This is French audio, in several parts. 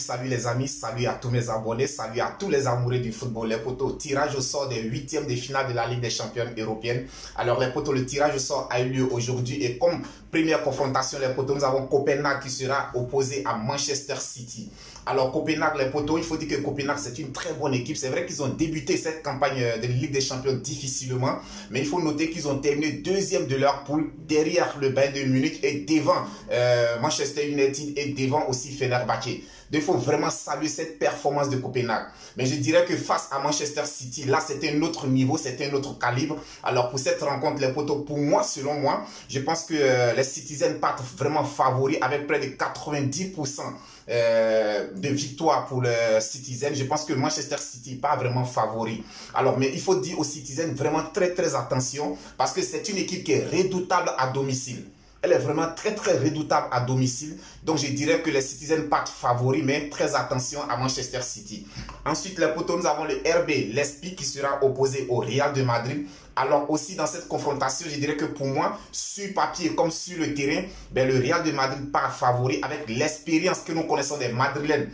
salut les amis, salut à tous mes abonnés, salut à tous les amoureux du football. Les potos, tirage au sort des huitièmes de finale de la Ligue des champions européenne. Alors les potos, le tirage au sort a eu lieu aujourd'hui et comme première confrontation, les potos, nous avons Copenhague qui sera opposé à Manchester City. Alors Copenhague, les potos, il faut dire que Copenhague c'est une très bonne équipe. C'est vrai qu'ils ont débuté cette campagne de Ligue des champions difficilement, mais il faut noter qu'ils ont terminé deuxième de leur poule, derrière le Bayern de Munich et devant Manchester United et devant aussi Fenerbahçe. Donc il faut vraiment saluer cette performance de Copenhague. Mais je dirais que face à Manchester City, là c'était un autre niveau, c'était un autre calibre. Alors pour cette rencontre, les potos, pour moi, selon moi, je pense que les Citizens partent vraiment favoris avec près de 90% de victoire pour le Citizen. Je pense que Manchester City n'est pas vraiment favori. Alors, mais il faut dire aux Citizens vraiment très attention parce que c'est une équipe qui est redoutable à domicile. Elle est vraiment très redoutable à domicile. Donc je dirais que les Citizens partent favoris, mais très attention à Manchester City. Ensuite, les potos, nous avons le RB Leipzig qui sera opposé au Real de Madrid. Alors aussi dans cette confrontation, je dirais que pour moi, sur papier comme sur le terrain, ben, le Real de Madrid part favori avec l'expérience que nous connaissons des Madrilènes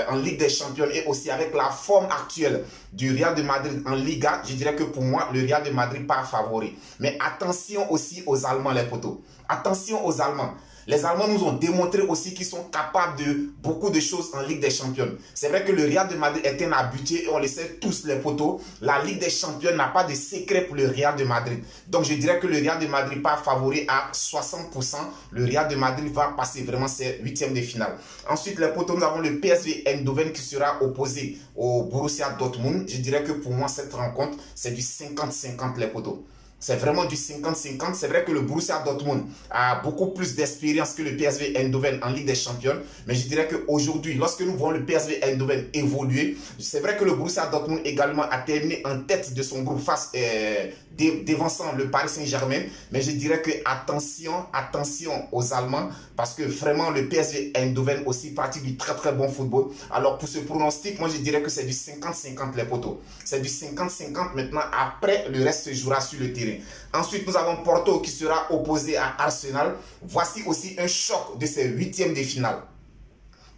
en Ligue des Champions et aussi avec la forme actuelle du Real de Madrid en Liga. Je dirais que pour moi, le Real de Madrid part favori. Mais attention aussi aux Allemands, les potos. Attention aux Allemands. Les Allemands nous ont démontré aussi qu'ils sont capables de beaucoup de choses en Ligue des Champions. C'est vrai que le Real de Madrid est un habitué et on le sait tous les potos. La Ligue des Champions n'a pas de secret pour le Real de Madrid. Donc je dirais que le Real de Madrid part favori à 60%. Le Real de Madrid va passer vraiment ses huitièmes de finale. Ensuite les potos, nous avons le PSV Eindhoven qui sera opposé au Borussia Dortmund. Je dirais que pour moi cette rencontre c'est du 50-50 les potos. C'est vraiment du 50-50. C'est vrai que le Borussia Dortmund a beaucoup plus d'expérience que le PSV Eindhoven en Ligue des Champions. Mais je dirais qu'aujourd'hui, lorsque nous voyons le PSV Eindhoven évoluer, c'est vrai que le Borussia Dortmund également a terminé en tête de son groupe face dévançant le Paris Saint-Germain. Mais je dirais que attention aux Allemands parce que vraiment le PSV Eindhoven aussi pratique du très bon football. Alors pour ce pronostic, moi je dirais que c'est du 50-50 les potos. C'est du 50-50 maintenant. Après, le reste se jouera sur le terrain. Ensuite, nous avons Porto qui sera opposé à Arsenal. Voici aussi un choc de ces huitièmes de finale.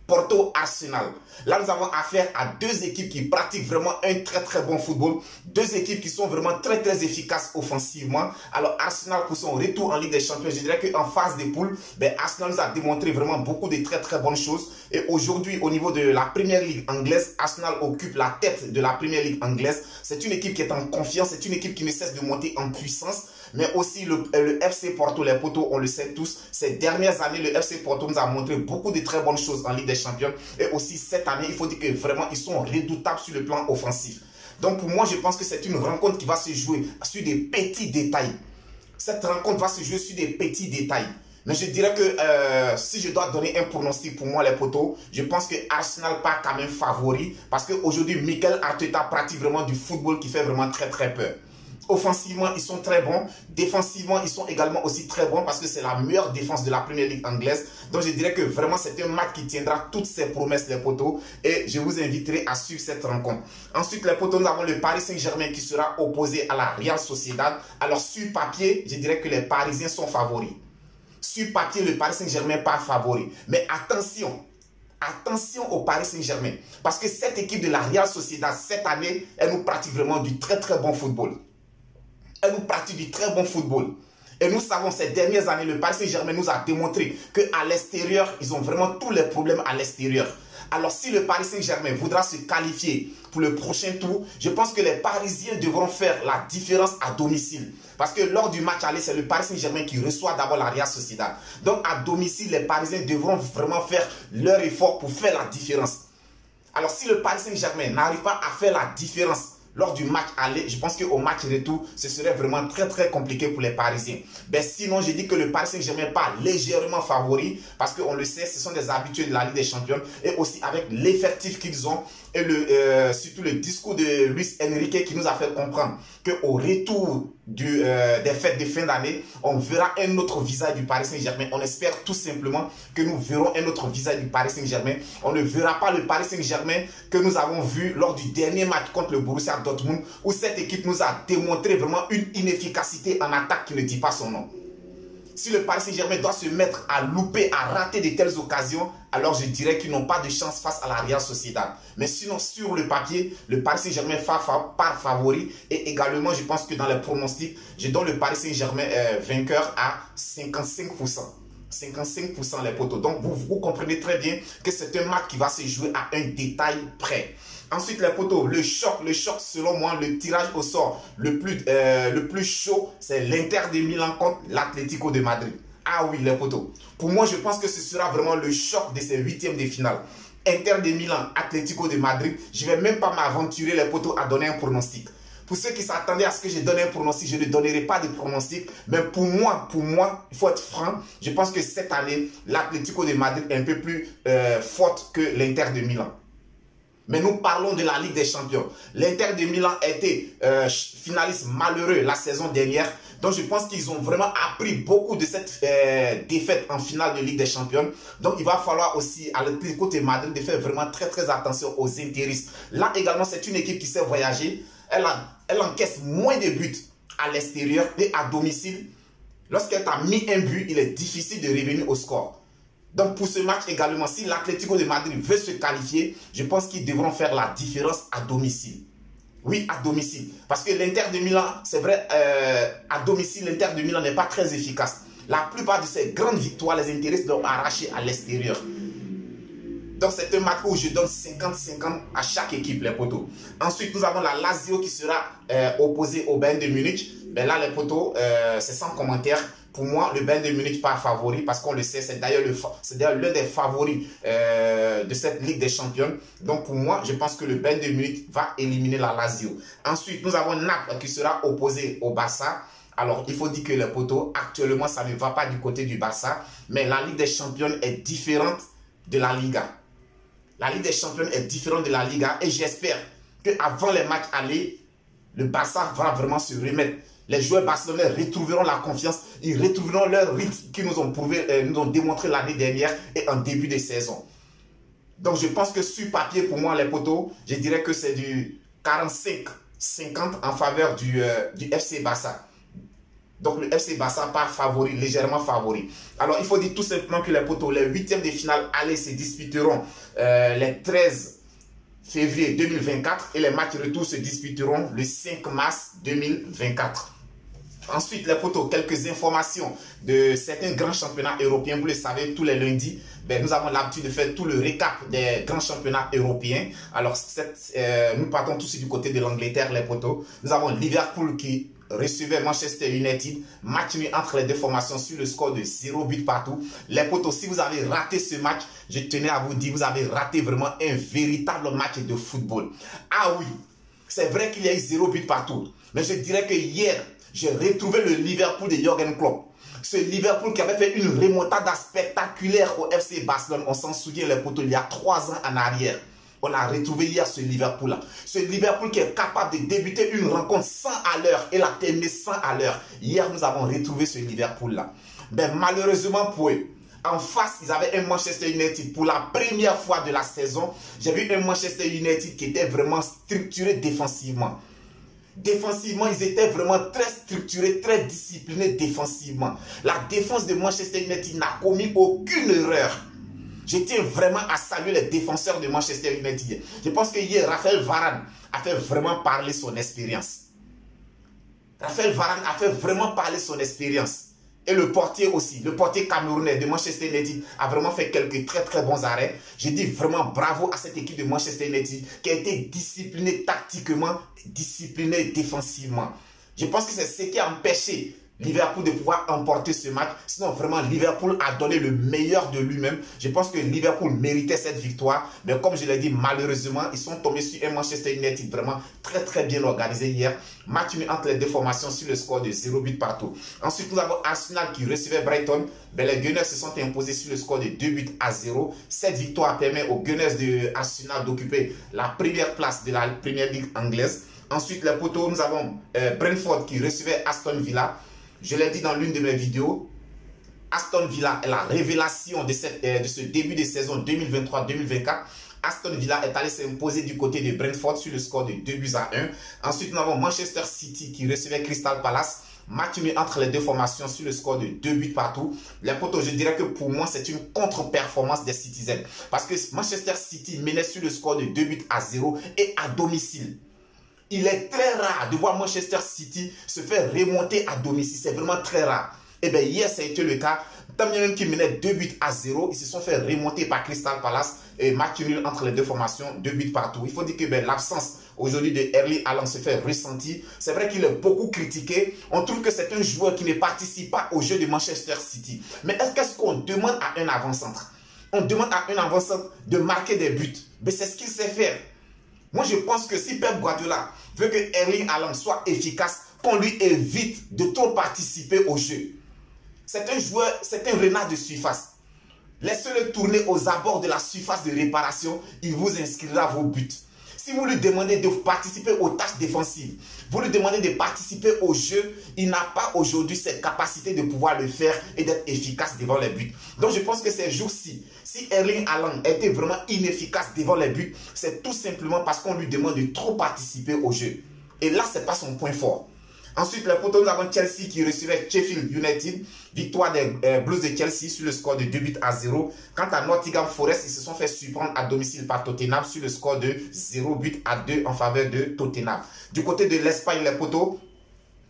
Porto-Arsenal. Là, nous avons affaire à deux équipes qui pratiquent vraiment un très bon football. Deux équipes qui sont vraiment très efficaces offensivement. Alors, Arsenal, pour son retour en Ligue des Champions, je dirais qu'en phase de poule, ben, Arsenal nous a démontré vraiment beaucoup de très bonnes choses. Et aujourd'hui, au niveau de la Première Ligue anglaise, Arsenal occupe la tête de la Première Ligue anglaise. C'est une équipe qui est en confiance. C'est une équipe qui ne cesse de monter en puissance. Mais aussi le FC Porto, les potos, on le sait tous, ces dernières années, le FC Porto nous a montré beaucoup de très bonnes choses en Ligue des Champions. Et aussi cette année, il faut dire que vraiment, ils sont redoutables sur le plan offensif. Donc pour moi, je pense que c'est une rencontre qui va se jouer sur des petits détails. Cette rencontre va se jouer sur des petits détails. Mais je dirais que si je dois donner un pronostic pour moi les potos, je pense que Arsenal part quand même favori. Parce qu'aujourd'hui, Mikel Arteta pratique vraiment du football qui fait vraiment très peur. Offensivement, ils sont très bons. Défensivement, ils sont également aussi très bons parce que c'est la meilleure défense de la Première Ligue anglaise. Donc, je dirais que vraiment, c'est un match qui tiendra toutes ses promesses, les potos. Et je vous inviterai à suivre cette rencontre. Ensuite, les potos, nous avons le Paris Saint-Germain qui sera opposé à la Real Sociedad. Alors, sur papier, je dirais que les Parisiens sont favoris. Sur papier, le Paris Saint-Germain part favori. Mais attention au Paris Saint-Germain. Parce que cette équipe de la Real Sociedad, cette année, elle nous pratique vraiment du très bon football. Elle nous pratique du très bon football. Et nous savons, ces dernières années, le Paris Saint-Germain nous a démontré qu'à l'extérieur, ils ont vraiment tous les problèmes à l'extérieur. Alors, si le Paris Saint-Germain voudra se qualifier pour le prochain tour, je pense que les Parisiens devront faire la différence à domicile. Parce que lors du match aller, c'est le Paris Saint-Germain qui reçoit d'abord la Real Sociedad. Donc, à domicile, les Parisiens devront vraiment faire leur effort pour faire la différence. Alors, si le Paris Saint-Germain n'arrive pas à faire la différence lors du match aller, je pense qu'au match retour, ce serait vraiment très compliqué pour les Parisiens. Ben, sinon, je dis que le Paris Saint-Germain part légèrement favori parce qu'on le sait, ce sont des habitués de la Ligue des Champions et aussi avec l'effectif qu'ils ont et surtout le discours de Luis Enrique qui nous a fait comprendre qu'au retour des fêtes de fin d'année, on verra un autre visage du Paris Saint-Germain. On espère tout simplement que nous verrons un autre visage du Paris Saint-Germain. On ne verra pas le Paris Saint-Germain que nous avons vu lors du dernier match contre le Borussia Dortmund où cette équipe nous a démontré vraiment une inefficacité en attaque qui ne dit pas son nom. si le Paris Saint-Germain doit se mettre à louper, à rater de telles occasions, alors je dirais qu'ils n'ont pas de chance face à la Real Sociedad. Mais sinon, sur le papier, le Paris Saint-Germain part favori. Et également, je pense que dans les pronostics, je donne le Paris Saint-Germain vainqueur à 55%. 55% les potos. Donc, vous comprenez très bien que c'est un match qui va se jouer à un détail près. Ensuite, les potos, le choc selon moi, le tirage au sort le plus chaud, c'est l'Inter de Milan contre l'Atlético de Madrid. Ah oui, les potos. Pour moi, je pense que ce sera vraiment le choc de ces huitièmes de finale. Inter de Milan, Atlético de Madrid. Je ne vais même pas m'aventurer, les potos, à donner un pronostic. Pour ceux qui s'attendaient à ce que je donne un pronostic, je ne donnerai pas de pronostic. Mais pour moi, il faut être franc. Je pense que cette année, l'Atlético de Madrid est un peu plus forte que l'Inter de Milan. Mais nous parlons de la Ligue des Champions. L'Inter de Milan a été finaliste malheureux la saison dernière. Donc je pense qu'ils ont vraiment appris beaucoup de cette défaite en finale de Ligue des Champions. Donc il va falloir aussi à l'Atlético de Madrid de faire vraiment très attention aux intéristes. Là également, c'est une équipe qui sait voyager. Elle encaisse moins de buts à l'extérieur et à domicile. Lorsqu'elle a mis un but, il est difficile de revenir au score. Donc pour ce match également, si l'Atlético de Madrid veut se qualifier, je pense qu'ils devront faire la différence à domicile. Oui, à domicile. Parce que l'Inter de Milan, c'est vrai, à domicile, l'Inter de Milan n'est pas très efficace. La plupart de ces grandes victoires, les intéressent l'ont arraché à l'extérieur. Donc c'est un match où je donne 50-50 à chaque équipe, les potos. Ensuite, nous avons la Lazio qui sera opposée au Bayern de Munich. Ben là, les potos, c'est sans commentaire. Pour moi, le Bayern de Munich pas favori parce qu'on le sait, c'est d'ailleurs l'un des favoris de cette Ligue des Champions. Donc pour moi, je pense que le Bayern de Munich va éliminer la Lazio. Ensuite, nous avons Naples qui sera opposé au Barça. Alors, il faut dire que les potos, actuellement, ça ne va pas du côté du Barça. Mais la Ligue des Champions est différente de la Liga. La Ligue des Champions est différente de la Liga. Et j'espère qu'avant les matchs allés, le Barça va vraiment se remettre. Les joueurs barcelonais retrouveront la confiance, ils retrouveront leur rythme qu'ils nous ont démontré l'année dernière et en début de saison. Donc je pense que sur papier, pour moi, les potos, je dirais que c'est du 45-50 en faveur du FC Barça. Donc le FC Barça part favori, légèrement favori. Alors il faut dire tout simplement que les potos, les huitièmes de finale allés se disputeront les 13 février 2024 et les matchs retour se disputeront le 5 mars 2024. Ensuite, les potos, quelques informations de certains grands championnats européens. Vous le savez, tous les lundis, nous avons l'habitude de faire tout le récap des grands championnats européens. Alors, nous partons tous du côté de l'Angleterre, les potos. Nous avons Liverpool qui recevait Manchester United. Match nul entre les deux formations sur le score de 0 but partout. Les potos, si vous avez raté ce match, je tenais à vous dire, vous avez raté vraiment un véritable match de football. Ah oui, c'est vrai qu'il y a eu 0 but partout. Mais je dirais que hier, j'ai retrouvé le Liverpool de Jürgen Klopp. Ce Liverpool qui avait fait une remontada spectaculaire au FC Barcelone. On s'en souvient, les potos, il y a 3 ans en arrière. On a retrouvé hier ce Liverpool-là. Ce Liverpool qui est capable de débuter une rencontre 100 à l'heure et la terminer 100 à l'heure. Hier, nous avons retrouvé ce Liverpool-là. Mais malheureusement pour eux, en face, ils avaient un Manchester United. Pour la première fois de la saison, j'ai vu un Manchester United qui était vraiment structuré défensivement. Défensivement, ils étaient vraiment très structurés, très disciplinés défensivement. La défense de Manchester United n'a commis aucune erreur. Je tiens vraiment à saluer les défenseurs de Manchester United. Je pense que hier, Raphaël Varane a fait vraiment parler son expérience. Raphaël Varane a fait vraiment parler son expérience. Et le portier aussi, le portier camerounais de Manchester United a vraiment fait quelques très bons arrêts. Je dis vraiment bravo à cette équipe de Manchester United qui a été disciplinée tactiquement, disciplinée défensivement. Je pense que c'est ce qui a empêché Liverpool de pouvoir emporter ce match. Sinon, vraiment, Liverpool a donné le meilleur de lui-même. Je pense que Liverpool méritait cette victoire. Mais comme je l'ai dit, malheureusement, ils sont tombés sur un Manchester United vraiment très bien organisé hier. Match nul entre les deux formations sur le score de 0 but partout. Ensuite, nous avons Arsenal qui recevait Brighton. Les Gunners se sont imposés sur le score de 2 buts à 0. Cette victoire permet aux Gunners de Arsenal d'occuper la première place de la Premier League anglaise. Ensuite, les poteaux, nous avons Brentford qui recevait Aston Villa. Je l'ai dit dans l'une de mes vidéos, Aston Villa est la révélation de ce début de saison 2023-2024. Aston Villa est allé s'imposer du côté de Brentford sur le score de 2 buts à 1. Ensuite, nous avons Manchester City qui recevait Crystal Palace. Match nul entre les deux formations sur le score de 2 buts partout. Les potos, je dirais que pour moi, c'est une contre-performance des Citizens. Parce que Manchester City menait sur le score de 2 buts à 0 et à domicile. Il est très rare de voir Manchester City se faire remonter à domicile. C'est vraiment très rare. Et bien hier, ça a été le cas. Tant bien même qu'ils menaient 2 buts à 0, ils se sont fait remonter par Crystal Palace. Et match nul entre les deux formations, 2 buts partout. Il faut dire que l'absence aujourd'hui de Erling Haaland se fait ressentir. C'est vrai qu'il est beaucoup critiqué. On trouve que c'est un joueur qui ne participe pas au jeu de Manchester City. Mais qu'est-ce qu'on demande à un avant-centre? On demande à un avant-centre de marquer des buts. Mais c'est ce qu'il sait faire. Moi, je pense que si Pep Guardiola veut que Erling Haaland soit efficace, qu'on lui évite de trop participer au jeu. C'est un joueur, c'est un renard de surface. Laissez-le tourner aux abords de la surface de réparation, il vous inscrira vos buts. Si vous lui demandez de participer aux tâches défensives, vous lui demandez de participer au jeu, il n'a pas aujourd'hui cette capacité de pouvoir le faire et d'être efficace devant les buts. Donc je pense que ces jours-ci, si Erling Haaland était vraiment inefficace devant les buts, c'est tout simplement parce qu'on lui demande de trop participer au jeu. Et là, ce n'est pas son point fort. Ensuite, les potos, nous avons Chelsea qui recevait Sheffield United. Victoire des Blues de Chelsea sur le score de 2 buts à 0. Quant à Nottingham Forest, ils se sont fait surprendre à domicile par Tottenham sur le score de 0 but à 2 en faveur de Tottenham. Du côté de l'Espagne, les potos,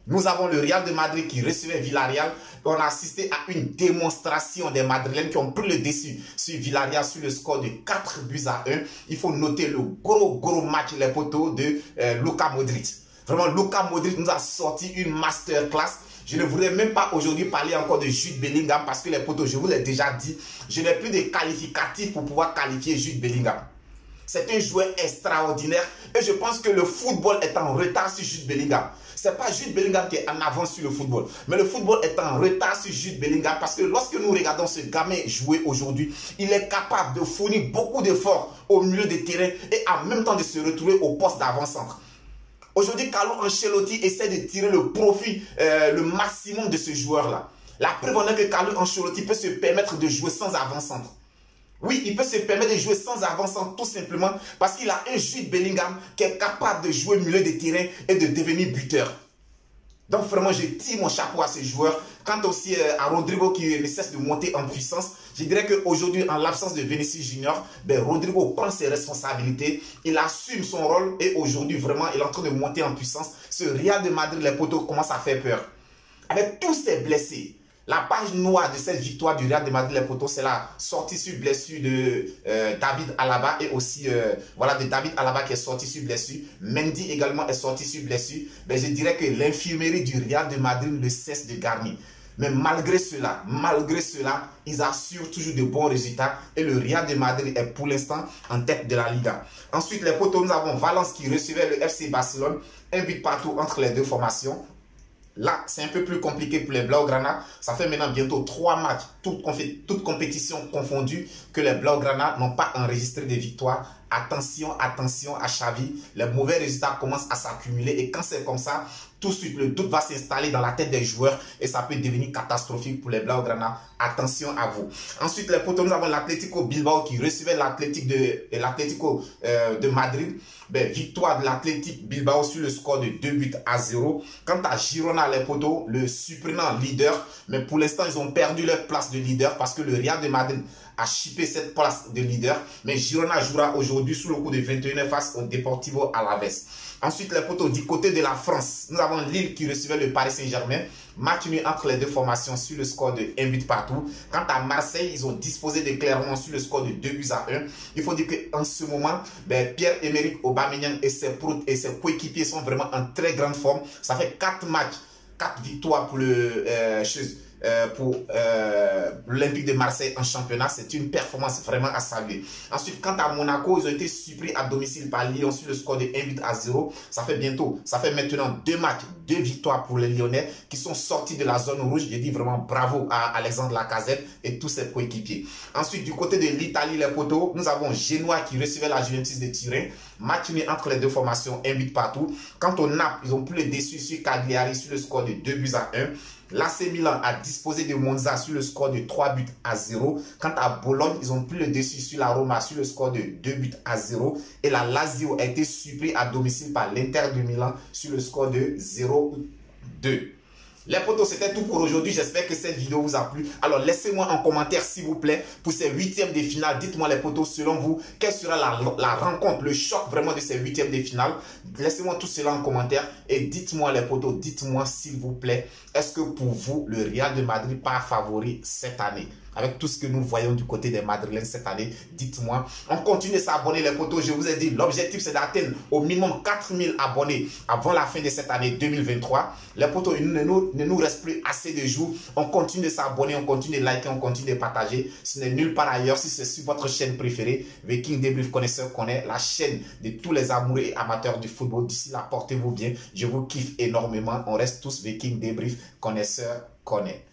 nous avons le Real de Madrid qui recevait Villarreal. On a assisté à une démonstration des Madrilènes qui ont pris le dessus sur Villarreal sur le score de 4 buts à 1. Il faut noter le gros match, les potos, de Luka Modric. Vraiment, Luka Modric nous a sorti une masterclass. Je ne voudrais même pas aujourd'hui parler encore de Jude Bellingham parce que les potos, je vous l'ai déjà dit, je n'ai plus de qualificatifs pour pouvoir qualifier Jude Bellingham. C'est un joueur extraordinaire et je pense que le football est en retard sur Jude Bellingham. Ce n'est pas Jude Bellingham qui est en avance sur le football, mais le football est en retard sur Jude Bellingham parce que lorsque nous regardons ce gamin jouer aujourd'hui, il est capable de fournir beaucoup d'efforts au milieu de terrain et en même temps de se retrouver au poste d'avant-centre. Aujourd'hui, Carlo Ancelotti essaie de tirer le profit, le maximum de ce joueur-là. La preuve en est que Carlo Ancelotti peut se permettre de jouer sans avant-centre. Oui, il peut se permettre de jouer sans avant-centre tout simplement parce qu'il a un Jude Bellingham qui est capable de jouer milieu de terrain et de devenir buteur. Donc vraiment, je tire mon chapeau à ce joueur. Quant aussi à Rodrigo qui ne cesse de monter en puissance, je dirais qu'aujourd'hui, en l'absence de Vinicius Junior, Rodrigo prend ses responsabilités, il assume son rôle et aujourd'hui, vraiment, il est en train de monter en puissance. Ce Real de Madrid, les potos, commence à faire peur. Avec tous ces blessés, la page noire de cette victoire du Real de Madrid, les potos, c'est la sortie sur blessure de David Alaba et aussi voilà, de David Alaba qui est sorti sur blessure. Mendy également est sorti sur blessure. Je dirais que l'infirmerie du Real de Madrid ne cesse de garnir. Mais malgré cela, ils assurent toujours de bons résultats et le Real de Madrid est pour l'instant en tête de la Liga. Ensuite, les potos, nous avons Valence qui recevait le FC Barcelone. Un but partout entre les deux formations. Là, c'est un peu plus compliqué pour les Blaugrana. Ça fait maintenant bientôt 3 matchs, toutes compétitions confondues, que les Blaugrana n'ont pas enregistré de victoire. Attention à Xavi. Les mauvais résultats commencent à s'accumuler. Et quand c'est comme ça, tout de suite, le doute va s'installer dans la tête des joueurs et ça peut devenir catastrophique pour les Blaugrana. Attention à vous. Ensuite, les potos, nous avons l'Atlético Bilbao qui recevait l'Atlético de Madrid. Victoire de l'Atlético Bilbao sur le score de 2 buts à 0. Quant à Girona, les potos, le surprenant leader. Mais pour l'instant, ils ont perdu leur place de leader parce que le Real de Madrid a chippé cette place de leader. Mais Girona jouera aujourd'hui sous le coup de 21 face au Deportivo Alaves. Ensuite, les potos, du côté de la France, nous avons Lille qui recevait le Paris Saint-Germain. Match nul entre les deux formations sur le score de 1 but partout. Quant à Marseille, ils ont disposé de Clermont sur le score de 2 buts à 1. Il faut dire qu'en ce moment, Pierre-Emerick Aubameyang et ses coéquipiers sont vraiment en très grande forme. Ça fait 4 matchs, 4 victoires pour l'Olympique de Marseille en championnat. C'est une performance vraiment à saluer. Ensuite, quant à Monaco, ils ont été surpris à domicile par Lyon sur le score de 1 but à 0. Ça fait maintenant 2 matchs, 2 victoires pour les Lyonnais qui sont sortis de la zone rouge. Je dis vraiment bravo à Alexandre Lacazette et tous ses coéquipiers. Ensuite, du côté de l'Italie, les potos, nous avons Genoa qui recevait la Juventus de Turin. Match nul entre les deux formations, 1 but partout. Quant au Naples, ils ont pris le dessus sur Cagliari sur le score de 2 buts à 1. L'AC Milan a disposé de Monza sur le score de 3 buts à 0. Quant à Bologne, ils ont pris le dessus sur la Roma sur le score de 2 buts à 0. Et la Lazio a été surpris à domicile par l'Inter de Milan sur le score de 0-2. Les potos, c'était tout pour aujourd'hui. J'espère que cette vidéo vous a plu. Alors, laissez-moi en commentaire, s'il vous plaît, pour ces huitièmes de finale. Dites-moi, les potos, selon vous, quelle sera la rencontre, le choc vraiment de ces huitièmes de finale. Laissez-moi tout cela en commentaire et dites-moi, les potos, dites-moi, s'il vous plaît, est-ce que pour vous, le Real de Madrid part favori cette année? Avec tout ce que nous voyons du côté des Madrilènes cette année, dites-moi. On continue de s'abonner, les potos. Je vous ai dit, l'objectif, c'est d'atteindre au minimum 4000 abonnés avant la fin de cette année 2023. Les potos, il ne nous reste plus assez de jours. On continue de s'abonner, on continue de liker, on continue de partager. Ce n'est nulle part ailleurs. Si c'est sur votre chaîne préférée, Viking Débrief Connaisseur connaît, la chaîne de tous les amoureux et amateurs du football. D'ici là, portez-vous bien. Je vous kiffe énormément. On reste tous Viking Débrief Connaisseur connaît.